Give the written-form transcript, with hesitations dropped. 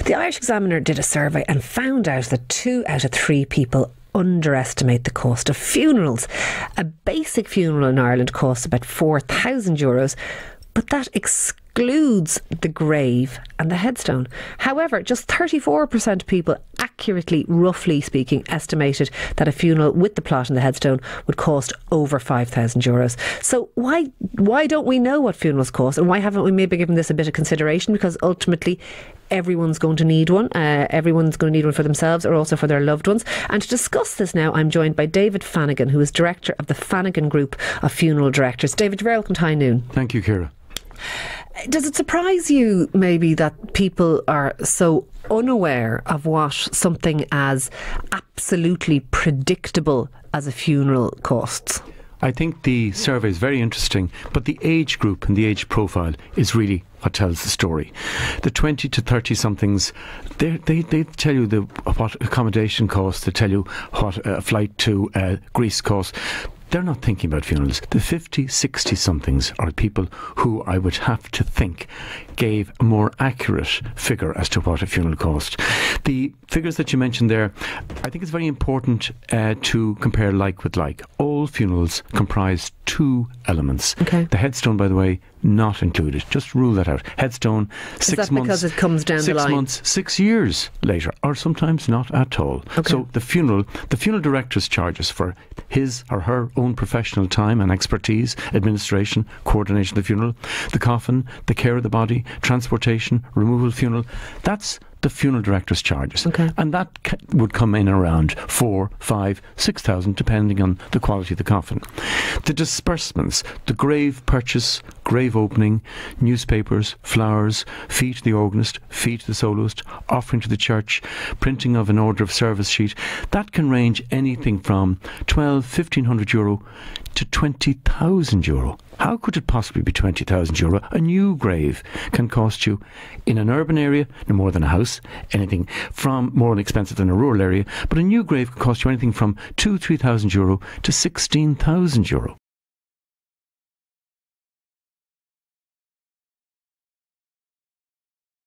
The Irish Examiner did a survey and found out that 2 out of 3 people underestimate the cost of funerals. A basic funeral in Ireland costs about €4,000, but that excludes the grave and the headstone. However, just 34% of people accurately, roughly speaking, estimated that a funeral with the plot and the headstone would cost over €5,000. So why don't we know what funerals cost, and why haven't we maybe given this a bit of consideration? Because ultimately everyone's going to need one. Everyone's going to need one for themselves or also for their loved ones. And to discuss this now, I'm joined by David Fanagan, who is director of the Fanagan Group of Funeral Directors. David, you're very welcome to High Noon. Thank you, Ciara. Does it surprise you maybe that people are so unaware of what something as absolutely predictable as a funeral costs? I think the survey is very interesting, but the age group and the age profile is really what tells the story. The 20 to 30 somethings, they tell you what accommodation costs, they tell you what a flight to Greece costs. They're not thinking about funerals. The 50, 60 somethings are people who I would have to think gave a more accurate figure as to what a funeral cost. The figures that you mentioned there, I think it's very important to compare like with like. All funerals comprise 2 elements. Okay. The headstone, by the way, not included. Just rule that out. Headstone, 6 months. Is that because it comes down the line? 6 months, 6 years later, or sometimes not at all. Okay. So the funeral director's charges for his or her own professional time and expertise, administration, coordination of the funeral, the coffin, the care of the body, transportation, removal of funeral, that's the funeral director's charges. Okay. And that would come in around 4, 5, 6,000 depending on the quality of the coffin. The disbursements, the grave purchase, grave opening, newspapers, flowers, fee to the organist, fee to the soloist, offering to the church, printing of an order of service sheet, that can range anything from €1,200, €1,500 to €20,000. How could it possibly be €20,000? A new grave can cost you, in an urban area, no more than a house, anything from more expensive than a rural area, but a new grave can cost you anything from €2,000, €3,000 to €16,000.